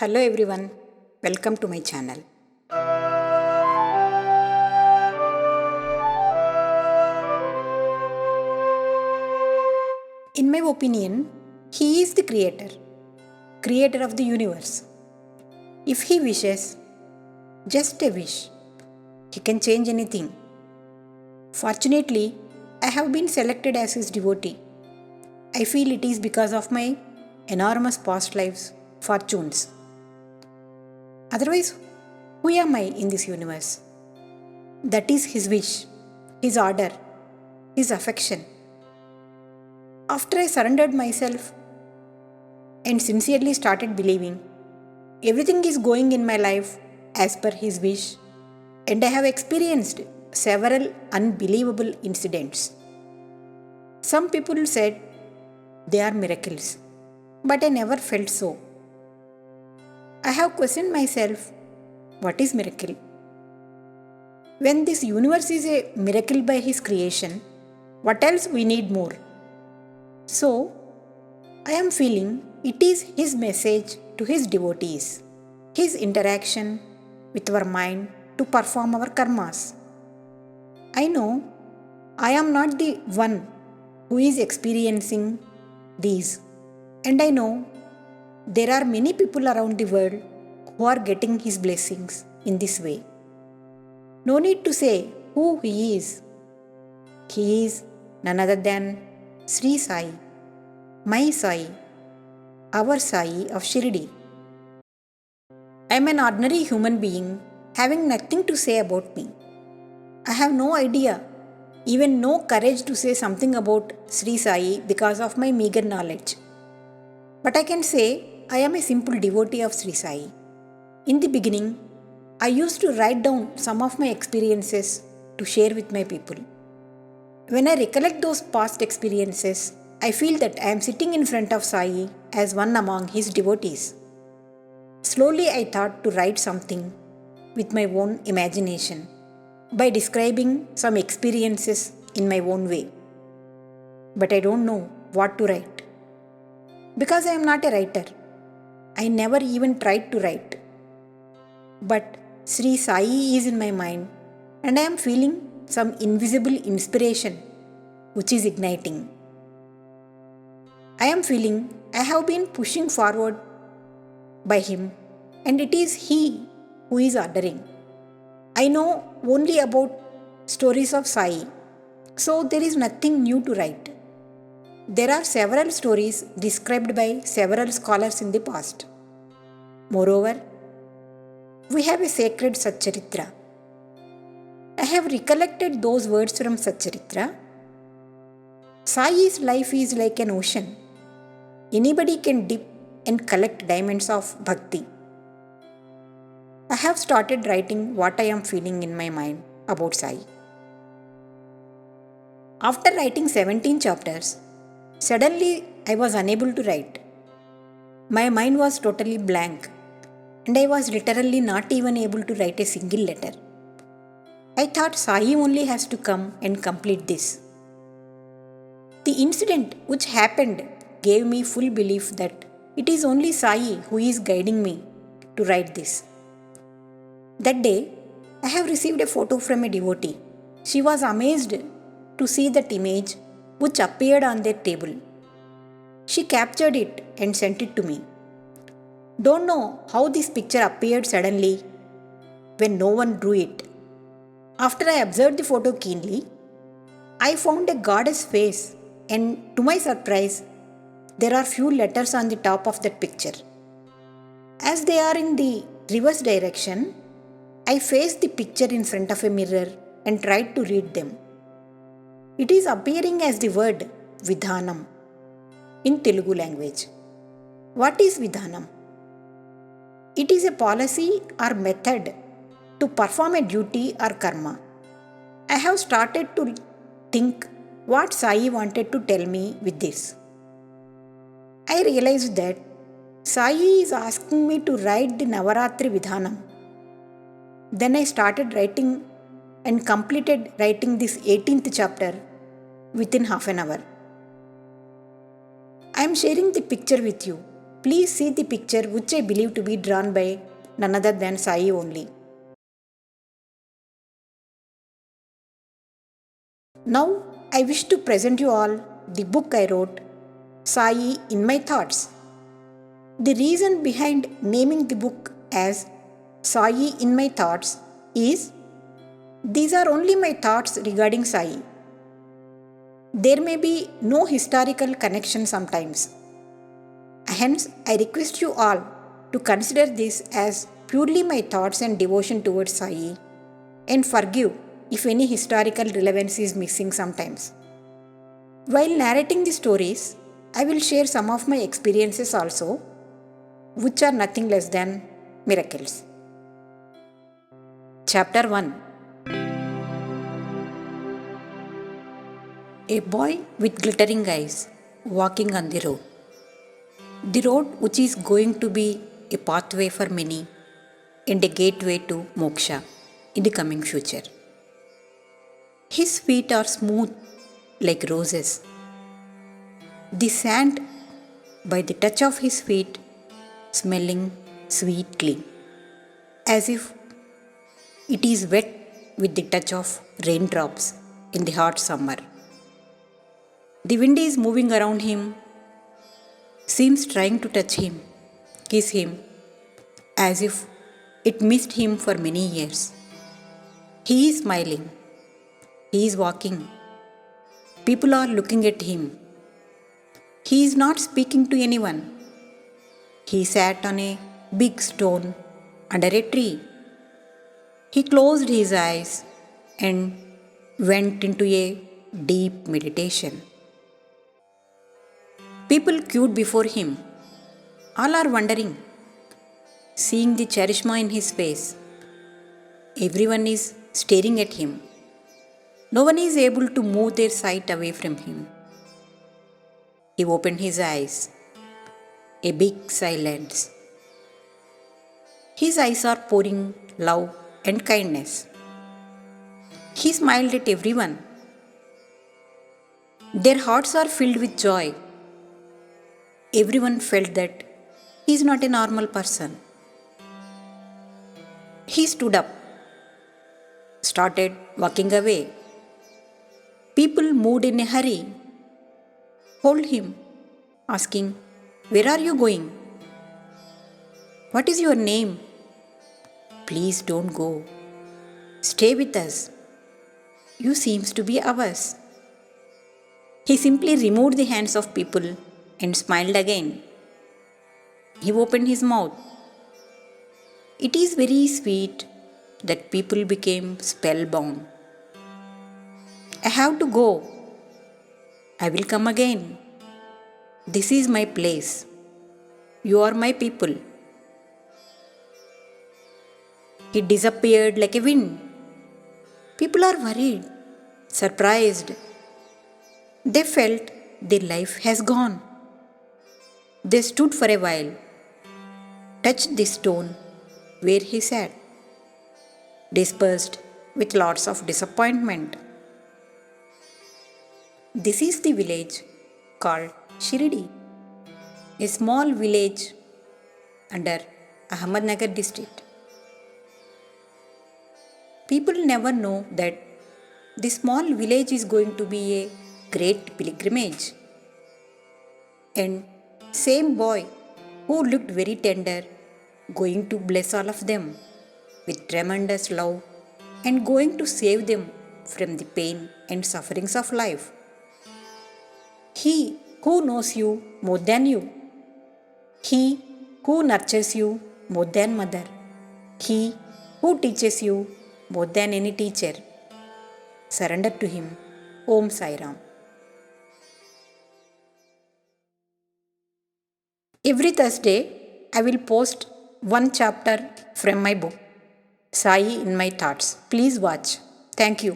Hello everyone, welcome to my channel. In my opinion, he is the creator of the universe. If he wishes, just a wish, he can change anything. Fortunately, I have been selected as his devotee. I feel it is because of my enormous past lives, fortunes. Otherwise, who am I in this universe? That is his wish, his order, his affection. After I surrendered myself and sincerely started believing everything is going in my life as per his wish, and I have experienced several unbelievable incidents. Some people said they are miracles, but I never felt so. I have questioned myself, what is miracle? When this universe is a miracle by his creation, what else we need more? So, I am feeling it is his message to his devotees, his interaction with our mind to perform our karmas. I know I am not the one who is experiencing these, and I know there are many people around the world who are getting his blessings in this way. No need to say who he is. He is none other than Sri Sai, my Sai, our Sai of Shirdi. I am an ordinary human being having nothing to say about me. I have no idea, even no courage to say something about Sri Sai because of my meager knowledge. But I can say I am a simple devotee of Sri Sai. In the beginning, I used to write down some of my experiences to share with my people. When I recollect those past experiences, I feel that I am sitting in front of Sai as one among his devotees. Slowly, I thought to write something with my own imagination by describing some experiences in my own way. But I don't know what to write. Because I am not a writer, I never even tried to write. But Sri Sai is in my mind, and I am feeling some invisible inspiration which is igniting. I am feeling I have been pushing forward by him, and it is he who is ordering. I know only about stories of Sai, so there is nothing new to write. There are several stories described by several scholars in the past. Moreover, we have a sacred Satcharitra. I have recollected those words from Satcharitra. Sai's life is like an ocean. Anybody can dip and collect diamonds of bhakti. I have started writing what I am feeling in my mind about Sai. After writing 17 chapters, suddenly I was unable to write. My mind was totally blank, and I was literally not even able to write a single letter. I thought Sai only has to come and complete this. The incident which happened gave me full belief that it is only Sai who is guiding me to write this. That day, I have received a photo from a devotee. She was amazed to see that image which appeared on their table. She captured it and sent it to me. Don't know how this picture appeared suddenly when no one drew it. After I observed the photo keenly, I found a goddess face, and to my surprise, there are few letters on the top of that picture. As they are in the reverse direction, I faced the picture in front of a mirror and tried to read them. It is appearing as the word Vidhanam in Telugu language. What is Vidhanam? It is a policy or method to perform a duty or karma. I have started to think what Sai wanted to tell me with this. I realized that Sai is asking me to write the Navaratri Vidhanam. Then I started writing and completed writing this 18th chapter within half an hour. I am sharing the picture with you Please see the picture which I believe to be drawn by none other than Sai only. Now I wish to present you all the book I wrote, Sai in My Thoughts. The reason behind naming the book as Sai in My Thoughts is these are only my thoughts regarding Sai. There may be no historical connection sometimes. Hence, I request you all to consider this as purely my thoughts and devotion towards Sai and forgive if any historical relevance is missing sometimes. While narrating the stories, I will share some of my experiences also, which are nothing less than miracles. Chapter 1. A boy with glittering eyes walking on the road. The road which is going to be a pathway for many and a gateway to moksha in the coming future. His feet are smooth like roses. The sand by the touch of his feet smelling sweetly, as if it is wet with the touch of raindrops in the hot summer. The wind is moving around him, seems trying to touch him, kiss him, as if it missed him for many years. He is smiling. He is walking. People are looking at him. He is not speaking to anyone. He sat on a big stone under a tree. He closed his eyes and went into a deep meditation. People queued before him. All are wondering, seeing the charisma in his face. Everyone is staring at him. No one is able to move their sight away from him. He opened his eyes. A big silence. His eyes are pouring love and kindness. He smiled at everyone. Their hearts are filled with joy. Everyone felt that he is not a normal person. He stood up, started walking away. People moved in a hurry, hold him, asking, "Where are you going? What is your name? Please don't go. Stay with us. You seems to be ours." He simply removed the hands of people and smiled again. He opened his mouth. It is very sweet that people became spellbound. I have to go. I will come again. This is my place. You are my people. He disappeared like a wind. People are worried, surprised. They felt their life has gone. They stood for a while, touched the stone where he sat, dispersed with lots of disappointment. This is the village called Shirdi, a small village under Ahmednagar district. People never know that the small village is going to be a great pilgrimage. And same boy who looked very tender, going to bless all of them with tremendous love and going to save them from the pain and sufferings of life. He who knows you more than you. He who nurtures you more than mother. He who teaches you more than any teacher. Surrender to him. Om Sai Ram. Every Thursday, I will post one chapter from my book, Sai in My Thoughts. Please watch. Thank you.